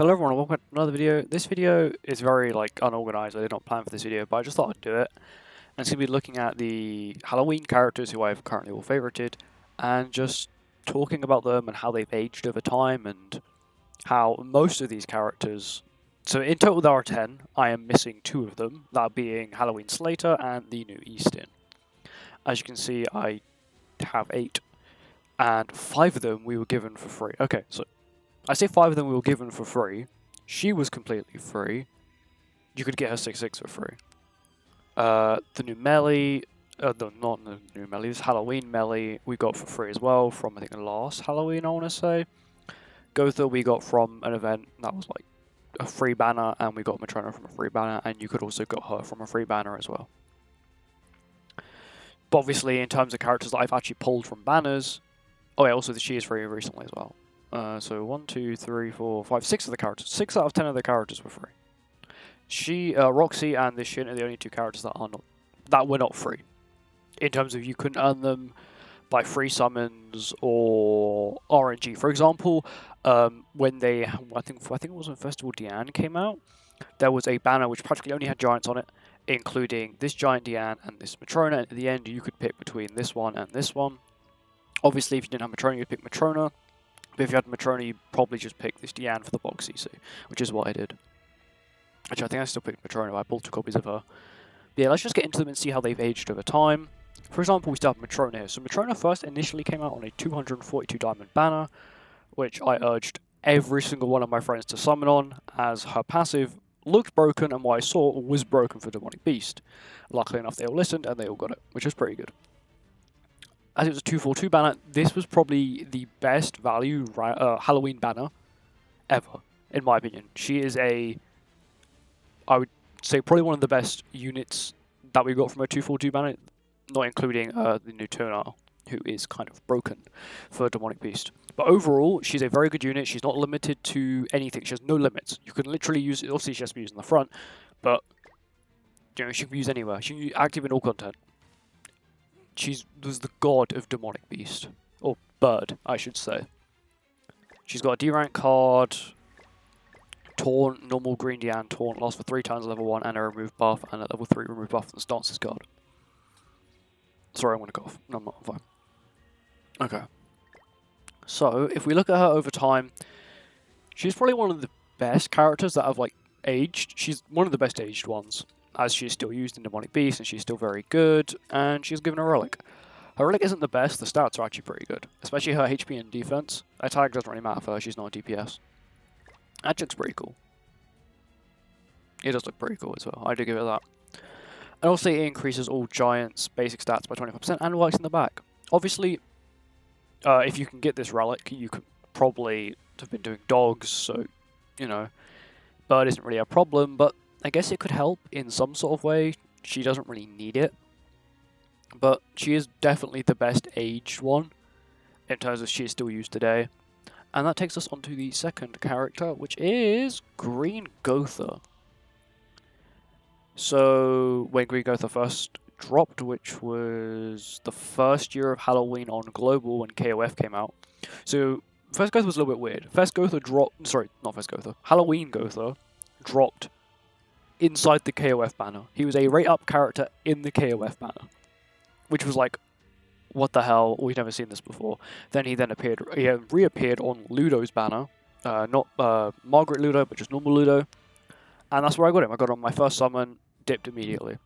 Hello everyone, welcome to another video. This video is very unorganized. I did not plan for this video, but I just thought I'd do it. And it's going to be looking at the Halloween characters who I've currently all favorited, and just talking about them and how they've aged over time, and how most of these characters... So in total there are 10, I am missing 2 of them, that being Halloween Slater and the new Eastin. As you can see, I have 8, and 5 of them we were given for free. Okay, so I say 5 of them we were given for free. She was completely free. You could get her 6/6 for free. The new Melly, not the new Melly, this Halloween Melly we got for free as well from, I think, last Halloween, I want to say. Gotha we got from an event that was like a free banner, and we got Matrona from a free banner, and you could also get her from a free banner as well. But obviously, in terms of characters that I've actually pulled from banners, oh yeah, also she is free recently as well. So 1, 2, 3, 4, 5, 6 of the characters. 6 out of 10 of the characters were free. She, Roxy, and this Shin are the only 2 characters that were not free. In terms of you couldn't earn them by free summons or RNG. For example, when they, I think it was when Festival Diane came out, there was a banner which practically only had giants on it, including this giant Diane and this Matrona. And at the end, you could pick between this one and this one. Obviously, if you didn't have Matrona, you'd pick Matrona. But if you had Matrona, you'd probably just pick this Diane for the box CC, which is what I did. Actually, I think I still picked Matrona, but I bought 2 copies of her. But yeah, let's just get into them and see how they've aged over time. For example, we still have Matrona here. So Matrona first initially came out on a 242 diamond banner, which I urged every single one of my friends to summon on, as her passive looked broken, and what I saw was broken for Demonic Beast. Luckily enough, they all listened, and they all got it, which is pretty good. As it was a 242 banner, this was probably the best value Halloween banner ever, in my opinion. She is I would say, probably one of the best units that we got from a 242 banner, not including the new Tonar, who is kind of broken for Demonic Beast. But overall, she's a very good unit. She's not limited to anything. She has no limits. You can literally use it. Obviously, she has to be used in the front, but you know, she can be used anywhere. She can be active in all content. She was the god of Demonic Beast. Or bird, I should say. She's got a D-rank card, Taunt, normal green Diane, Taunt, lasts for 3 turns at level 1, and a remove buff, and a level 3 remove buff and Stance's card. Sorry, I'm going to cough. No, I'm not. I'm fine. Okay. So, if we look at her over time, she's probably one of the best characters that have, aged. She's one of the best aged ones, as she's still used in Demonic Beast, and she's still very good, and she's given a relic. Her relic isn't the best, the stats are actually pretty good, especially her HP and defense. Attack doesn't really matter for her, she's not a DPS. That looks pretty cool. It does look pretty cool as well, I do give it that. And also it increases all giants' basic stats by 25% and works in the back. Obviously, if you can get this relic, you could probably have been doing dogs, so, you know, bird isn't really a problem, but I guess it could help in some sort of way. She doesn't really need it. But she is definitely the best aged one, in terms of she is still used today. And that takes us on to the second character, which is Green Gotha. So, when Green Gotha first dropped, which was the first year of Halloween on Global when KOF came out. So, first Gotha was a little bit weird. First Gotha dropped, sorry, not first Gotha, Halloween Gotha dropped inside the KOF banner. He was a rate up character in the KOF banner, which was like, what the hell? We've never seen this before. Then he reappeared on Ludo's banner, not Margaret Ludo, but just normal Ludo, and that's where I got him. I got him on my first summon, dipped immediately.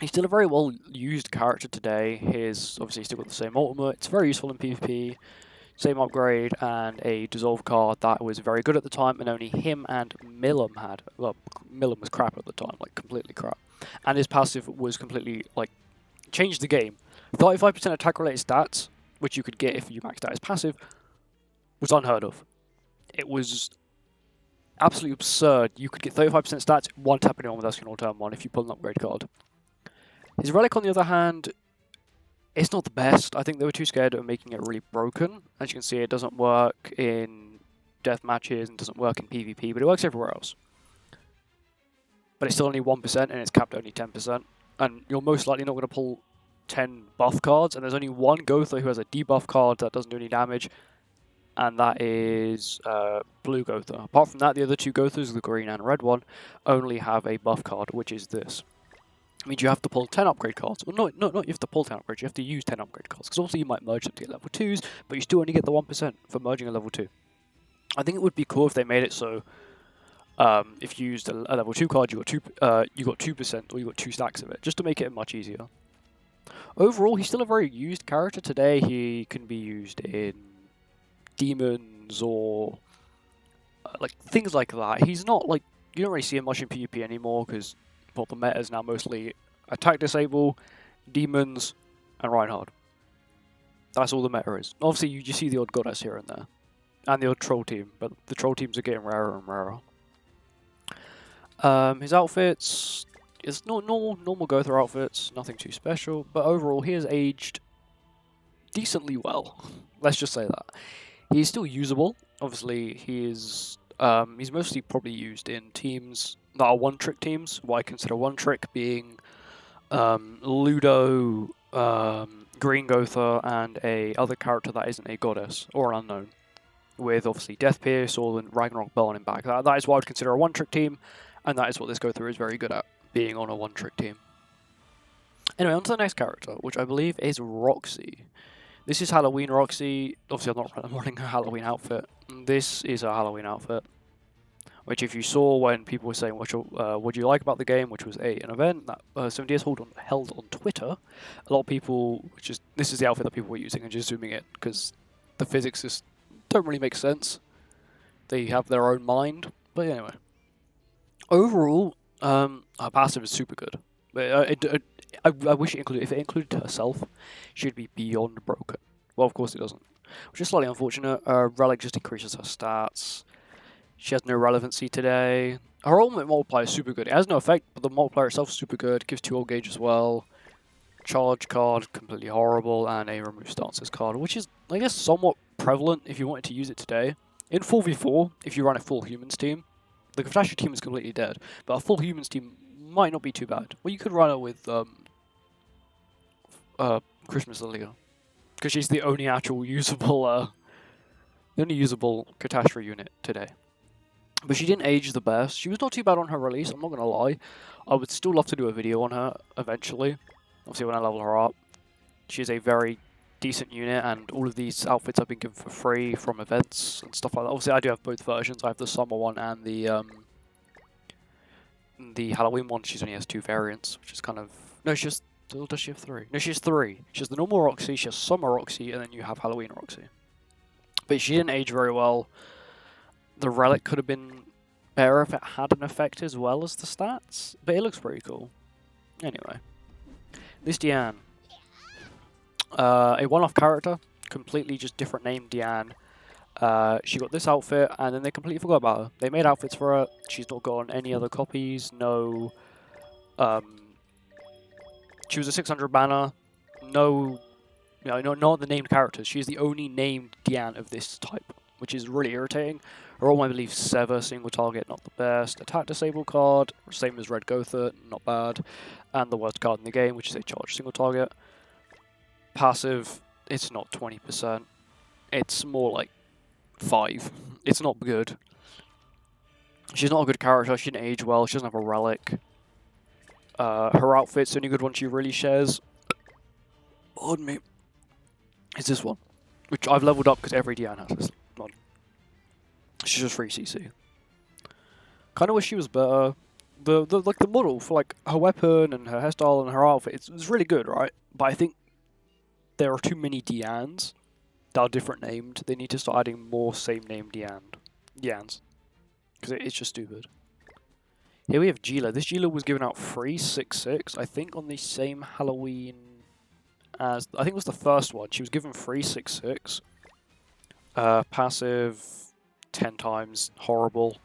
He's still a very well used character today. Obviously he's still got the same ultimate. It's very useful in PvP. Same upgrade, and a dissolve card that was very good at the time, and only him and Milim had. Well, Milim was crap at the time, completely crap. And his passive was completely, changed the game. 35% attack-related stats, which you could get if you maxed out his passive, was unheard of. It was absolutely absurd. You could get 35% stats, one tap anyone with Escanor turn 1 if you pull an upgrade card. His relic, on the other hand, it's not the best. I think they were too scared of making it really broken. As you can see, it doesn't work in death matches and doesn't work in PvP, but it works everywhere else. But it's still only 1% and it's capped at only 10%. And you're most likely not going to pull 10 buff cards, and there's only one Gotha who has a debuff card that doesn't do any damage. and that is Blue Gotha. Apart from that, the other two Gothas, the green and red one, only have a buff card, which is this. It means you have to pull 10 upgrade cards. Well, not you have to pull 10 upgrades, you have to use 10 upgrade cards. Because also you might merge them to get level 2s, but you still only get the 1% for merging a level 2. I think it would be cool if they made it so if you used a level 2 card, you got 2%, or you got 2 stacks of it, just to make it much easier. Overall, he's still a very used character today. He can be used in demons or like things like that. He's not like, you don't really see him much in PvP anymore because well, the meta is now mostly attack disable, demons, and Reinhardt. That's all the meta is. Obviously, you just see the odd goddess here and there, and the odd troll team, but the troll teams are getting rarer and rarer. His outfits is normal Gotha outfits, nothing too special, but overall he has aged decently well. Let's just say that. He's still usable. Obviously, he's mostly probably used in teams that are one-trick teams. What I consider one-trick being Ludo, Green Gotha, and a other character that isn't a goddess or an unknown, with obviously Death Pierce or the Ragnarok Bell on him back. That is what I would consider a one-trick team, and that is what this Gotha is very good at, being on a one-trick team. Anyway, on to the next character, which I believe is Roxy. This is Halloween Roxy. Obviously, I'm running a Halloween outfit. This is a Halloween outfit, which if you saw when people were saying what do you like about the game, which was an event that 70s held on Twitter, a lot of people, this is the outfit that people were using and just zooming in, because the physics just don't really make sense. They have their own mind, but anyway. Overall, her passive is super good. But I wish it included. If it included herself, she'd be beyond broken. Well, of course it doesn't, which is slightly unfortunate. Relic just increases her stats. She has no relevancy today. Her ultimate multiplier is super good. It has no effect, but the multiplier itself is super good. Gives 2 ult gauge as well. Charge card, completely horrible, and a remove stances card, which is, I guess, somewhat prevalent if you wanted to use it today. In 4v4, if you run a full humans team, the Katashi team is completely dead, but a full humans team might not be too bad. Well, you could run her with Christmas Lilia, because she's the only actual usable, catastrophe unit today. But she didn't age the best. She was not too bad on her release, I'm not going to lie. I would still love to do a video on her eventually, obviously when I level her up. She's a very decent unit, and all of these outfits I've been given for free from events and stuff like that. Obviously I do have both versions. I have the summer one and the Halloween one. She only has 2 variants, which is kind of... No, she has... Does she have 3? No, she has 3. She has the normal Roxy, she has Summer Roxy, and then you have Halloween Roxy. But she didn't age very well. The Relic could have been better if it had an effect as well as the stats, but it looks pretty cool. Anyway. This Diane. A one-off character, completely just different name, Diane. She got this outfit, and then they completely forgot about her. They made outfits for her. She's not got any other copies. No. She was a 600 banner. No, not the named characters. She's the only named Diane of this type, which is really irritating. Her all, I believe, Sever, single target, not the best. Attack disable card, same as Red Gotha, not bad. And the worst card in the game, which is a charge single target. Passive, it's not 20%. It's more like 5. It's not good. She's not a good character. She didn't age well. She doesn't have a relic. Her outfit's the only good one she really shares, pardon me, is this one, which I've leveled up because every Diane has this mod. She's just free CC. Kind of wish she was better. The model for like her weapon and her hairstyle and her outfit, it's really good, right? But I think there are too many Dianes that are different named. They need to start adding more same name Dianes, because it's just stupid. Here we have Gila. This Gila was given out free 6/6, I think on the same Halloween as... I think it was the first one. She was given free 6/6. Passive 10 times. Horrible.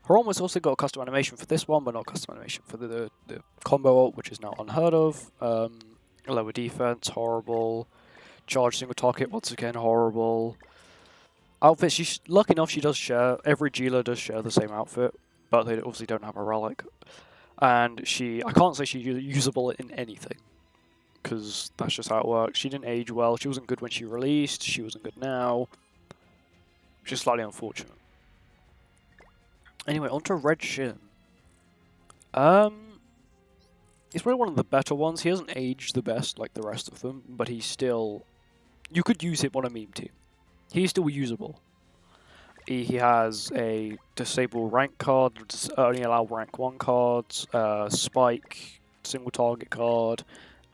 Her almost also got a custom animation for this one, but not custom animation for the combo ult, which is now unheard of. Lower defense, horrible. Charge single target, once again, horrible. Outfit, she's lucky enough she does share... Every Gila does share the same outfit, but they obviously don't have a relic. And I can't say she's usable in anything, because that's just how it works. She didn't age well. She wasn't good when she released. She wasn't good now. which is slightly unfortunate. Anyway, onto Red Shin. He's probably one of the better ones. He hasn't aged the best like the rest of them, but he's still... You could use him on a meme team. He's still usable. He has a disable rank card, only allow rank 1 cards, spike, single target card,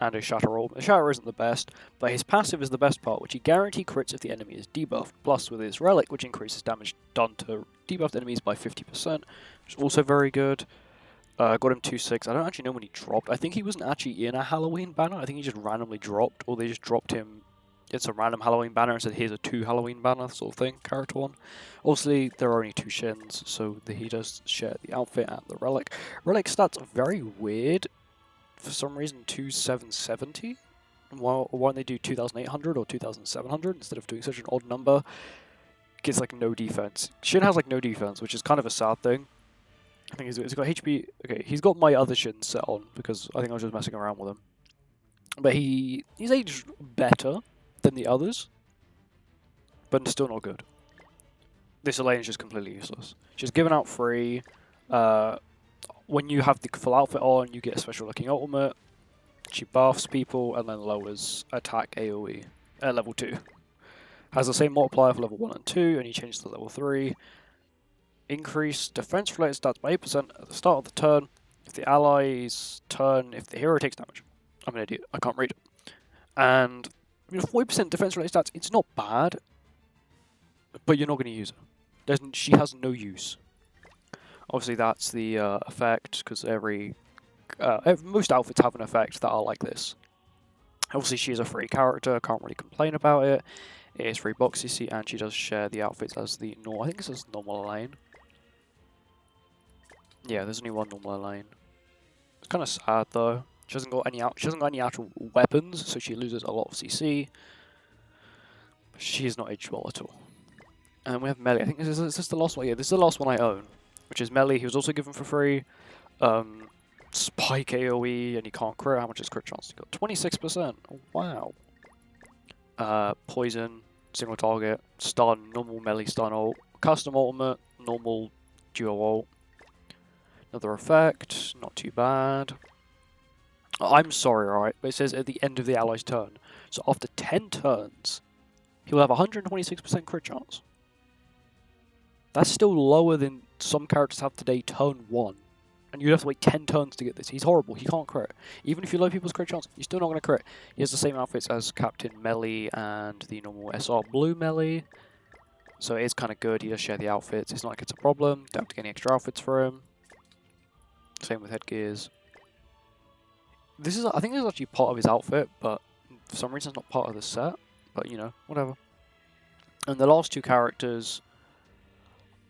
and a shatter ult. The shatter isn't the best, but his passive is the best part, which he guarantee crits if the enemy is debuffed, plus with his relic, which increases damage done to debuffed enemies by 50%, which is also very good. Got him 2-6. I don't actually know when he dropped. I think he wasn't actually in a Halloween banner. I think he just randomly dropped, or they just dropped him. It's a random Halloween banner and said, here's a 2 Halloween banner sort of thing, character one. Obviously, there are only 2 Shins, so he does share the outfit and the relic. Relic stats are very weird. For some reason, 2770. Why don't they do 2800 or 2700 instead of doing such an odd number? Gets like no defense. Shin has like no defense, which is kind of a sad thing. I think he's got HP. Okay, he's got my other Shin set on because I think I was just messing around with him. But he's aged better than the others, but still not good. This Elaine is just completely useless. She's given out free. When you have the full outfit on, you get a special looking ultimate. She buffs people and then lowers attack AoE at level 2. Has the same multiplier for level 1 and 2, and he changes to level 3. Increase defense related stats by 8% at the start of the turn. If the allies turn, if the hero takes damage. I'm an idiot, I can't read it. And 40% defense related stats, it's not bad, but you're not going to use her. She has no use. Obviously that's the effect, because most outfits have an effect that are like this. Obviously she is a free character, can't really complain about it. It is free box CC, and she does share the outfits as the normal. I think it says normal Elaine. Yeah, there's only one normal Elaine. It's kind of sad though. She hasn't got any actual weapons, so she loses a lot of CC. But she is not aged well at all. And we have Melly. I think is this the last one? Yeah, this is the last one I own, which is Melly. He was also given for free. Spike AoE, and he can't crit. How much is crit chance? He got 26%. Oh, wow. Poison, single target, stun, normal melee stun ult, custom ultimate, normal duo ult. Another effect, not too bad. I'm sorry, right, but it says at the end of the ally's turn. So after 10 turns, he will have 126% crit chance. That's still lower than some characters have today turn 1. And you'd have to wait 10 turns to get this. He's horrible, he can't crit. Even if you low people's crit chance, you're still not going to crit. He has the same outfits as Captain Melly and the normal SR Blue Melly. So it is kind of good, he does share the outfits. It's not like it's a problem, don't have to get any extra outfits for him. Same with headgears. I think this is actually part of his outfit, but for some reason it's not part of the set. But you know, whatever. And the last 2 characters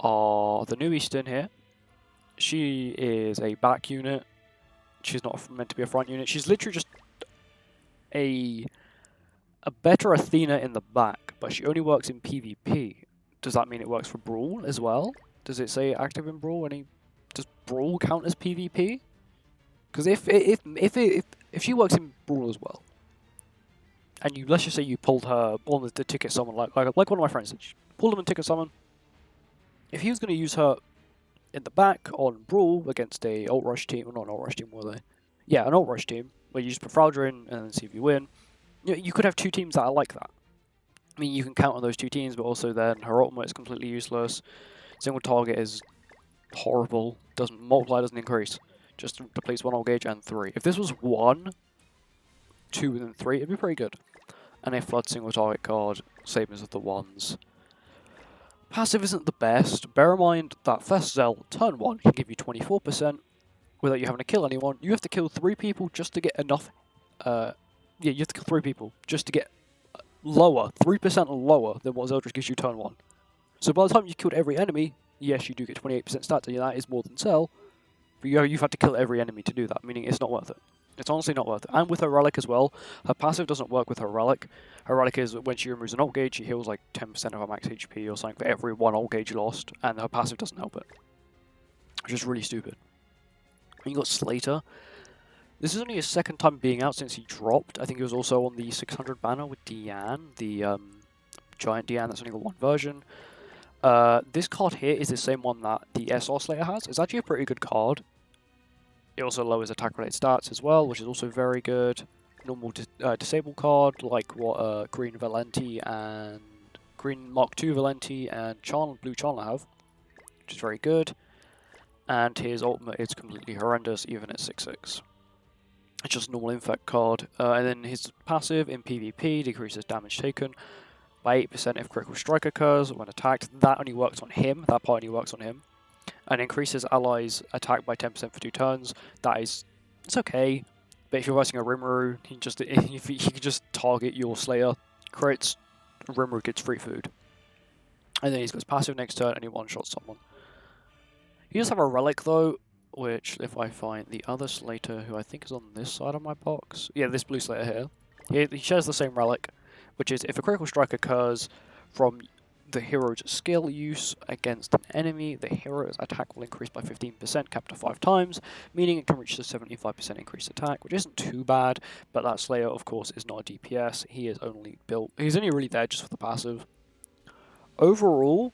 are the new Eastern here. She is a back unit. She's not meant to be a front unit. She's literally just a better Athena in the back, but she only works in PvP. Does that mean it works for Brawl as well? Does it say active in Brawl? Does Brawl count as PvP? Because if she works in Brawl as well, and let's just say you pulled her on the ticket summon, like one of my friends did, she pulled him in ticket summon. If he was going to use her in the back on Brawl against a ult rush team, or not an ult rush team, were they? Yeah, an ult rush team where you just put Fraldra in and then see if you win. You could have 2 teams that are like that. I mean, you can count on those 2 teams, but also then her ultimate is completely useless. Single target is horrible. Doesn't multiply, doesn't increase. Just depletes 1 ult gauge and 3. If this was 1, 2, and 3, it'd be pretty good. And a flood single target card, same as the ones. Passive isn't the best. Bear in mind that Festival turn 1 can give you 24% without you having to kill anyone. You have to kill 3 people just to get enough. Yeah, you have to kill 3 people just to get lower, 3% lower than what Zeldris gives you turn 1. So by the time you killed every enemy, yes, you do get 28% stats, and that is more than Cell. But you've had to kill every enemy to do that, meaning it's not worth it. It's honestly not worth it. And with her relic as well, her passive doesn't work with her relic. Her relic is when she removes an ult gauge, she heals like 10% of her max HP or something for every 1 ult gauge lost, and her passive doesn't help it. Which is really stupid. And you got Slater. This is only his 2nd time being out since he dropped. I think he was also on the 600 banner with Diane, the giant Diane that's only got 1 version. This card here is the same one that the SR Slayer has. It's actually a pretty good card. It also lowers attack-related stats as well, which is also very good. Normal disable card, like what Green Valenti and Green Mark II Valenti and Blue Chandler have, which is very good. And his ultimate is completely horrendous, even at 6/6. It's just a normal infect card. And then his passive in PvP decreases damage taken by 8% if critical strike occurs when attacked. That only works on him. That part only works on him. And increases allies' attack by 10% for 2 turns. It's okay. But if you're versing a Rimuru, he can just target your Slayer, crits, Rimuru gets free food. And then he's got his passive next turn and he one-shots someone. He does have a relic though, which if I find the other Slater, who I think is on this side of my box. Yeah, this blue Slater here. He shares the same relic, which is if a critical strike occurs from the hero's skill use against an enemy, the hero's attack will increase by 15%, capped to 5 times, meaning it can reach the 75% increased attack, which isn't too bad, but that Slayer, of course, is not a DPS. He's only really there just for the passive. Overall,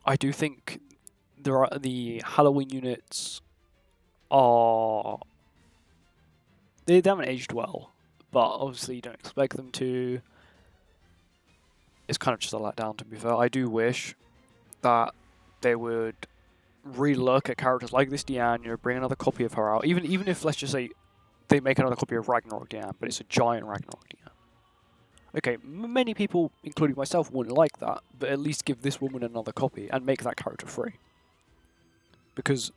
I do think the Halloween units they haven't aged well, but obviously you don't expect them to. It's kind of just a letdown, to be fair. I do wish that they would relook at characters like this Diane, bring another copy of her out. Even if, let's just say, they make another copy of Ragnarok Diane, but it's a giant Ragnarok Diane. Okay, many people, including myself, wouldn't like that, but at least give this woman another copy and make that character free. Because,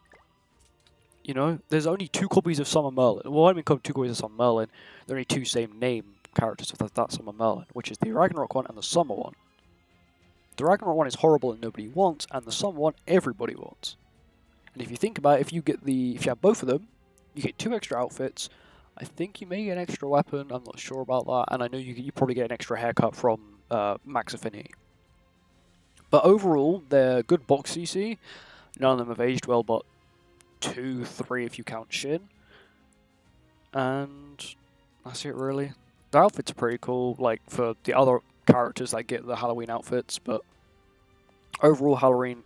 there's only 2 copies of Summer Merlin. Well, I mean, 2 copies of Summer Merlin. There are only 2 same name characters of that Summer Merlin, which is the Ragnarok one and the Summer one. The Ragnarok one is horrible and nobody wants, and the Summer one everybody wants. And if you think about it, if you have both of them, you get 2 extra outfits. I think you may get an extra weapon. I'm not sure about that, and I know you probably get an extra haircut from Max Affinity. But overall, they're good box CC. None of them have aged well, but 2, 3 if you count Shin. And that's it, really. The outfits are pretty cool, like for the other characters that get the Halloween outfits, but overall Halloween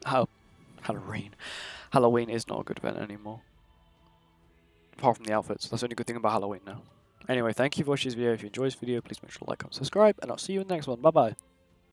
is not a good event anymore. Apart from the outfits, that's the only good thing about Halloween now. Anyway, thank you for watching this video. If you enjoyed this video, please make sure to like, comment, subscribe, and I'll see you in the next one. Bye bye.